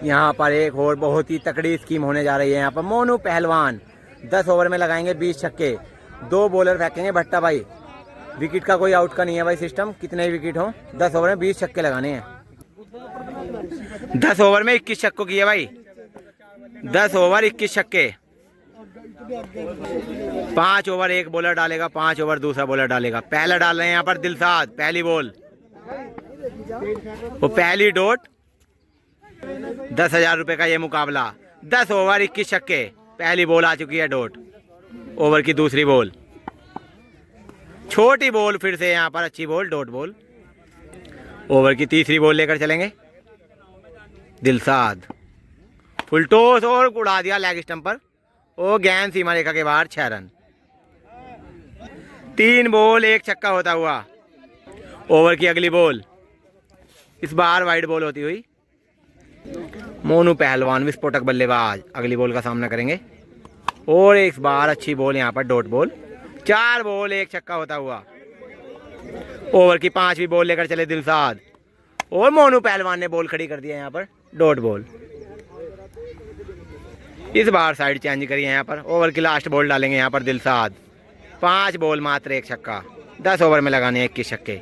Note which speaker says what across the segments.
Speaker 1: यहाँ पर एक और बहुत ही तकड़ी स्कीम होने जा रही है। यहाँ पर मोनू पहलवान 10 ओवर में लगाएंगे 20 छक्के, 2 बॉलर फेंकेंगे भट्टा भाई। विकेट का कोई आउट का नहीं है भाई सिस्टम, कितने ही विकेट हो 10 ओवर में 20 छक्के लगाने हैं। 10 ओवर में 21 छक्कों की है भाई, 10 ओवर 21 छक्के। 5 ओवर एक बॉलर डालेगा, 5 ओवर दूसरा बॉलर डालेगा। पहला डाल रहे हैं यहाँ पर दिलसाद, पहली बॉल, वो पहली डॉट। 10,000 रुपए का ये मुकाबला। 10 ओवर 21 छक्के, पहली बॉल आ चुकी है डॉट। ओवर की दूसरी बॉल, छोटी बॉल, फिर से यहाँ पर अच्छी बॉल, डॉट बॉल। ओवर की तीसरी बॉल लेकर चलेंगे दिलसाद, फुल टॉस और उड़ा दिया लेग स्टंप पर। ओ गेंद सीमा रेखा के बाहर, 6 रन। 3 बॉल 1 छक्का होता हुआ। ओवर की अगली बॉल, इस बार वाइड बॉल होती हुई। मोनू पहलवान विस्फोटक बल्लेबाज अगली बॉल का सामना करेंगे और इस बार अच्छी बॉल यहाँ पर डॉट बॉल। 4 बॉल 1 छक्का होता हुआ। ओवर की 5वीं बॉल लेकर चले दिलसाद और मोनू पहलवान ने बॉल खड़ी कर दिया यहाँ पर, डॉट बॉल। इस बार साइड चेंज करिए यहाँ पर। ओवर की लास्ट बॉल डालेंगे यहाँ पर दिलसाद। 5 बॉल मात्र 1 छक्का, 10 ओवर में लगाने 21 छक्के।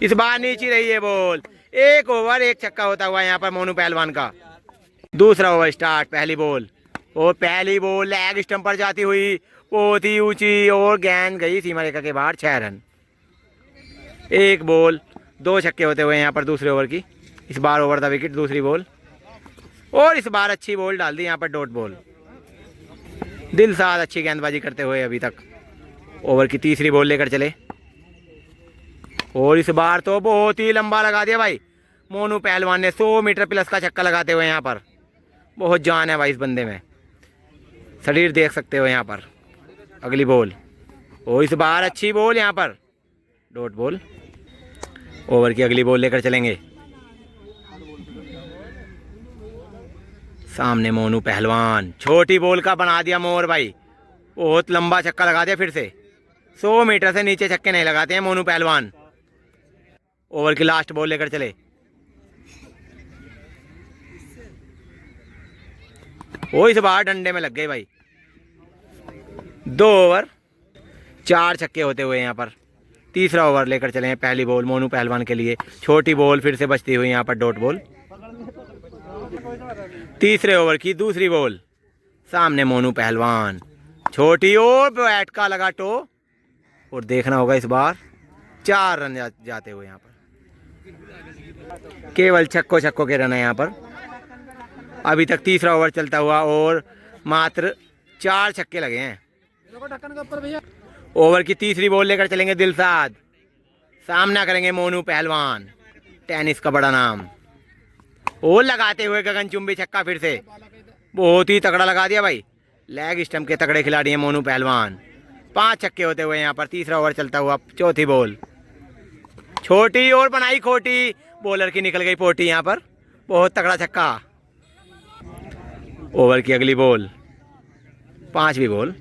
Speaker 1: इस बार नीचे रही है बॉल। 1 ओवर 1 छक्का होता हुआ यहाँ पर मोनू पहलवान का। दूसरा ओवर स्टार्ट, पहली बॉल और पहली बॉल लेग स्टंप पर जाती हुई बहुत ही ऊंची और गेंद गई सीमा रेखा के बाहर, 6 रन। 1 बॉल 2 छक्के होते हुए यहाँ पर दूसरे ओवर की। इस बार ओवर द विकेट दूसरी बॉल और इस बार अच्छी बॉल डाल दी यहाँ पर, डॉट बॉल। दिलसाद अच्छी गेंदबाजी करते हुए अभी तक। ओवर की तीसरी बॉल लेकर चले और इस बार तो बहुत ही लंबा लगा दिया भाई मोनू पहलवान ने। 100 मीटर प्लस का छक्का लगाते हुए यहाँ पर। बहुत जान है भाई इस बंदे में, शरीर देख सकते हो यहाँ पर। अगली बॉल और इस बार अच्छी बॉल यहाँ पर, डॉट बॉल। ओवर की अगली बॉल लेकर चलेंगे सामने मोनू पहलवान। छोटी बॉल का बना दिया मोर भाई, बहुत लंबा छक्का लगा दिया फिर से। 100 मीटर से नीचे छक्के नहीं लगाते हैं मोनू पहलवान। ओवर की लास्ट बॉल लेकर चले वो इस बार डंडे में लग गए भाई। 2 ओवर 4 छक्के होते हुए यहाँ पर। तीसरा ओवर लेकर चले हैं, पहली बॉल मोनू पहलवान के लिए। छोटी बॉल फिर से बचती हुई यहाँ पर, डॉट बॉल। तीसरे ओवर की दूसरी बॉल, सामने मोनू पहलवान। छोटी और बैट का लगा टो और देखना होगा इस बार 4 रन जाते हुए यहाँ पर। केवल छक्कों के रन है यहाँ पर। अभी तक तीसरा ओवर चलता हुआ और मात्र 4 छक्के लगे हैं। ओवर की तीसरी बॉल लेकर चलेंगे दिलसाद, सामना करेंगे मोनू पहलवान, टेनिस का बड़ा नाम। और लगाते हुए गगनचुंबी छक्का फिर से, बहुत ही तगड़ा लगा दिया भाई। लेग स्टंप के तगड़े खिलाड़ी हैं मोनू पहलवान। 5 छक्के होते हुए यहाँ पर। तीसरा ओवर चलता हुआ, चौथी बॉल, छोटी और बनाई खोटी, बॉलर की निकल गई पोटी यहाँ पर। बहुत तगड़ा छक्का। ओवर की अगली बॉल, 5वीं बॉल।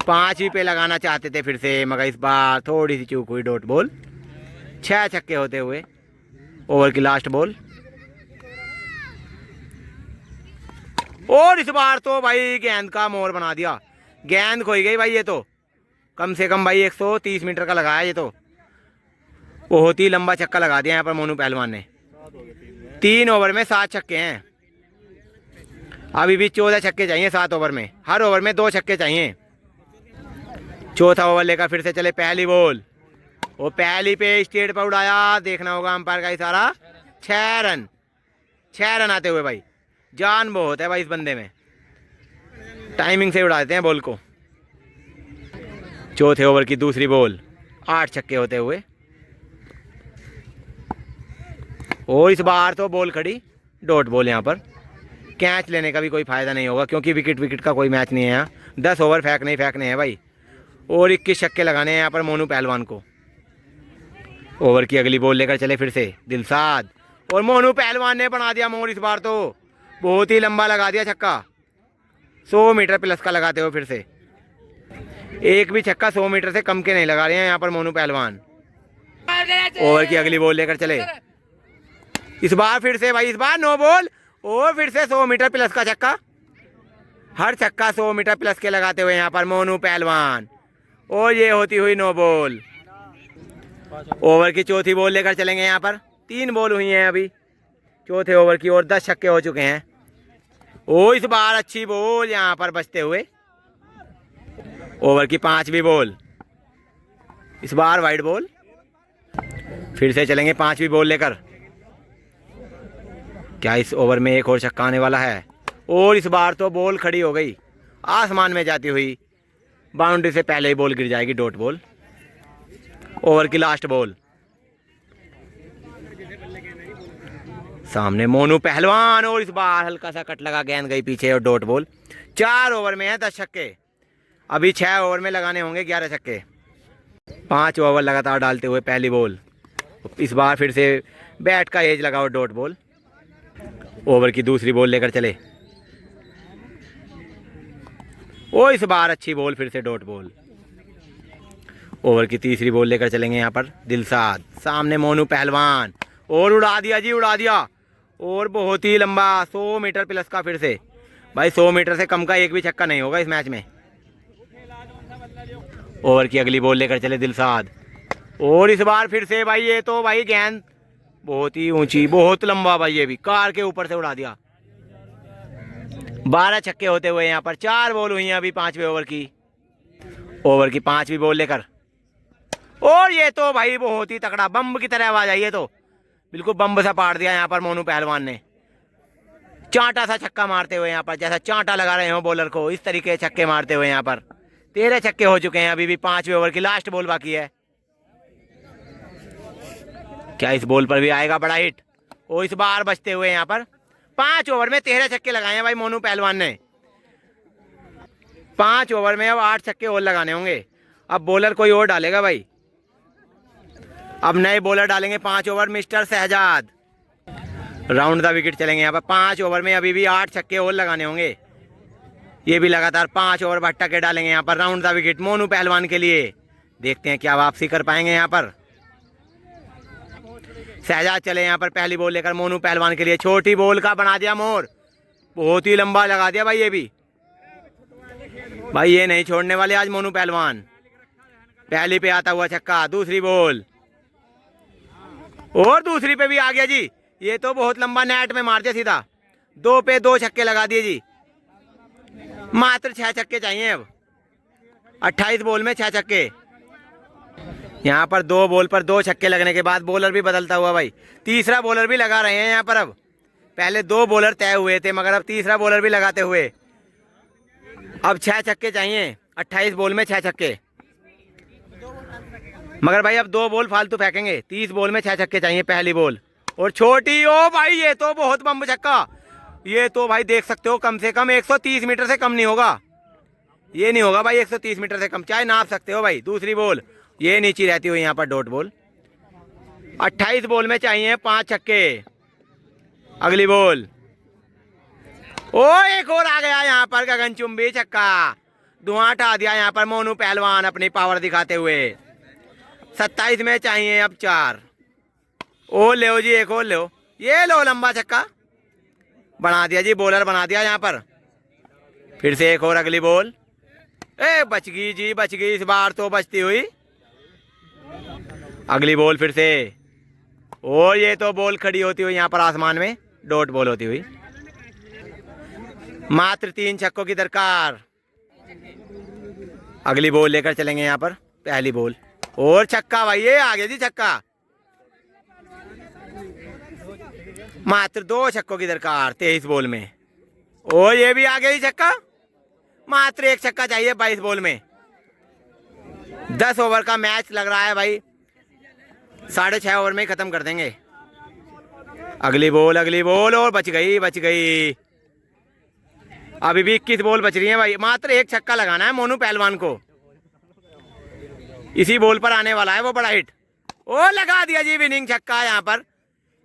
Speaker 1: 5वीं पे लगाना चाहते थे फिर से, मगर इस बार थोड़ी सी चूक हुई, डॉट बॉल। 6 छक्के होते हुए। ओवर की लास्ट बॉल और इस बार तो भाई गेंद का मोर बना दिया। गेंद खोई गई भाई। ये तो कम से कम भाई 130 मीटर का लगाया ये तो। बहुत ही लंबा छक्का लगा दिया यहाँ पर मोनू पहलवान ने। 3 ओवर में 7 छक्के हैं। अभी भी 14 छक्के चाहिए 7 ओवर में। हर ओवर में 2 छक्के चाहिए। चौथा ओवर लेकर फिर से चले, पहली बॉल वो पहली पे स्टेट पर उड़ाया। देखना होगा अंपायर का इशारा। 6 रन, 6 रन आते हुए भाई। जान बहुत है भाई इस बंदे में, टाइमिंग से उड़ा देते हैं बॉल को। चौथे ओवर की दूसरी बॉल, 8 छक्के होते हुए। और इस बार तो बॉल खड़ी, डॉट बॉल। यहाँ पर कैच लेने का भी कोई फायदा नहीं होगा क्योंकि विकेट का कोई मैच नहीं है यहाँ। 10 ओवर फेंकने हैं भाई और 21 छक्के लगाने हैं यहाँ पर मोनू पहलवान को। ओवर की अगली बॉल लेकर चले फिर से दिलसाद और मोनू पहलवान ने बना दिया मोर। इस बार तो बहुत ही लंबा लगा दिया छक्का, 100 मीटर प्लस का लगाते हो फिर से। एक भी छक्का 100 मीटर से कम के नहीं लगा रहे हैं यहाँ पर मोनू पहलवान। ओवर की अगली बॉल लेकर चले इस बार फिर से भाई, इस बार नो बॉल। और फिर से 100 मीटर प्लस का छक्का, हर छक्का 100 मीटर प्लस के लगाते हुए यहाँ पर मोनू पहलवान। और ये होती हुई नो बॉल। ओवर की चौथी बॉल लेकर चलेंगे यहाँ पर। 3 बॉल हुई हैं अभी चौथे ओवर की और 10 छक्के हो चुके हैं। ओ इस बार अच्छी बॉल यहाँ पर बचते हुए। ओवर की 5वीं बॉल, इस बार वाइड बॉल। फिर से चलेंगे 5वीं बॉल लेकर। क्या इस ओवर में एक और छक्का आने वाला है? और इस बार तो बॉल खड़ी हो गई आसमान में जाती हुई। बाउंड्री से पहले ही बॉल गिर जाएगी, डॉट बॉल। ओवर की लास्ट बॉल, सामने मोनू पहलवान। और इस बार हल्का सा कट लगा, गेंद गई पीछे और डॉट बॉल। 4 ओवर में है 10 छक्के। अभी 6 ओवर में लगाने होंगे 11 छक्के। 5 ओवर लगातार डालते हुए पहली बॉल। इस बार फिर से बैट का एज लगाओ, डॉट बॉल। ओवर की दूसरी बॉल लेकर चले। ओ इस बार अच्छी बॉल, फिर से डॉट बॉल। ओवर की तीसरी बॉल लेकर चलेंगे यहाँ पर दिलशाद। सामने मोनू पहलवान। और उड़ा दिया जी, उड़ा दिया। और बहुत ही लंबा 100 मीटर प्लस का। फिर से भाई 100 मीटर से कम का एक भी छक्का नहीं होगा इस मैच में। ओवर की अगली बॉल लेकर चले दिलशाद। और इस बार फिर से भाई, ये तो भाई गेंद बहुत ही ऊंची, बहुत लंबा भाई, ये भी कार के ऊपर से उड़ा दिया। 12 छक्के होते हुए यहाँ पर 4 बॉल हुई हैं अभी 5वें ओवर की। ओवर की 5वीं बॉल लेकर। और ये तो भाई बहुत ही तगड़ा बम की तरह आवाज आई है, तो बिल्कुल बम सा पाड़ दिया यहाँ पर मोनू पहलवान ने। चांटा सा छक्का मारते हुए यहाँ पर, जैसा चांटा लगा रहे हो बॉलर को, इस तरीके से छक्के मारते हुए यहाँ पर 13 छक्के हो चुके हैं। अभी भी 5वें ओवर की लास्ट बॉल बाकी है। क्या इस बॉल पर भी आएगा बड़ा हिट? और इस बार बचते हुए यहाँ पर 5 ओवर में 13 छक्के लगाए हैं भाई मोनू पहलवान ने। 5 ओवर में अब 8 छक्के और लगाने होंगे। अब बॉलर कोई और डालेगा भाई, अब नए बॉलर डालेंगे 5 over, mister Shahzad. Round the wicket चलेंगे यहाँ पर। 5 ओवर में अभी भी 8 छक्के और लगाने होंगे। ये भी लगातार 5 ओवर भट्टा के डालेंगे यहाँ पर। राउंड द विकेट मोनू पहलवान के लिए। देखते हैं क्या वापसी कर पाएंगे यहाँ पर। शहजाद चले यहाँ पर पहली बॉल लेकर मोनू पहलवान के लिए। छोटी बॉल का बना दिया मोर, बहुत ही लंबा लगा दिया भाई। ये भी भाई ये नहीं छोड़ने वाले आज मोनू पहलवान। पहली पे आता हुआ छक्का, दूसरी बॉल और दूसरी पे भी आ गया जी। ये तो बहुत लंबा नेट में मार दिया सीधा। 2 पे 2 छक्के लगा दिए जी। मात्र 6 छक्के चाहिए अब। 28 बॉल में 6 छक्के। यहाँ पर 2 बॉल पर 2 छक्के लगने के बाद बॉलर भी बदलता हुआ भाई। तीसरा बॉलर भी लगा रहे हैं यहाँ पर। अब पहले 2 बॉलर तय हुए थे, मगर अब तीसरा बॉलर भी लगाते हुए अब 6 छक्के चाहिए। 28 बॉल में 6 छक्के, मगर भाई अब 2 बॉल फालतू फेंकेंगे। 30 बॉल में 6 छक्के चाहिए। पहली बॉल और छोटी, ओ भाई ये तो बहुत बम छक्का। ये तो भाई देख सकते हो कम से कम 130 मीटर से कम नहीं होगा। ये नहीं होगा भाई 130 मीटर से कम, चाहे नाप सकते हो भाई। दूसरी बॉल ये नीचे रहती हुई यहाँ पर डॉट बॉल। 28 बॉल में चाहिए 5 छक्के। अगली बॉल, ओ एक और आ गया यहाँ पर गगनचुंबी छक्का। धुआं हटा दिया यहाँ पर मोनू पहलवान अपनी पावर दिखाते हुए। 27 में चाहिए अब 4। ओ लो जी, एक और लो। ये लो लंबा छक्का बना दिया जी, बॉलर बना दिया यहाँ पर। फिर से एक और अगली बॉल। ए बच गई जी, बच गई इस बार तो बचती हुई। अगली बॉल फिर से। और ये तो बॉल खड़ी होती हुई यहाँ पर आसमान में, डॉट बॉल होती हुई। मात्र 3 छक्कों की दरकार। अगली बॉल लेकर चलेंगे यहाँ पर। पहली बॉल और छक्का भाई, ये आ गया जी छक्का। मात्र 2 छक्कों की दरकार 23 बॉल में। और ये भी आ गया जी छक्का। मात्र 1 छक्का चाहिए 22 बॉल में। 10 ओवर का मैच लग रहा है भाई, 6.5 ओवर में ही खत्म कर देंगे। अगली बॉल और बच गई, बच गई। अभी भी 21 बॉल बच रही है भाई। मात्र 1 छक्का लगाना है मोनू पहलवान को। इसी बॉल पर आने वाला है वो बड़ा हिट। ओ लगा दिया जी विनिंग छक्का। यहाँ पर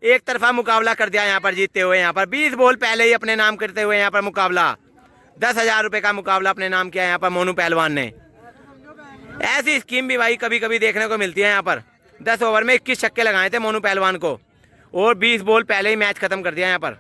Speaker 1: एक तरफा मुकाबला कर दिया यहाँ पर जीतते हुए। यहाँ पर 20 बॉल पहले ही अपने नाम करते हुए यहाँ पर मुकाबला 10,000 रुपए का मुकाबला अपने नाम किया यहाँ पर मोनू पहलवान ने। ऐसी स्कीम भी भाई कभी कभी देखने को मिलती है यहाँ पर। 10 ओवर में 21 छक्के लगाए थे मोनू पहलवान को और 20 बॉल पहले ही मैच खत्म कर दिया यहाँ पर।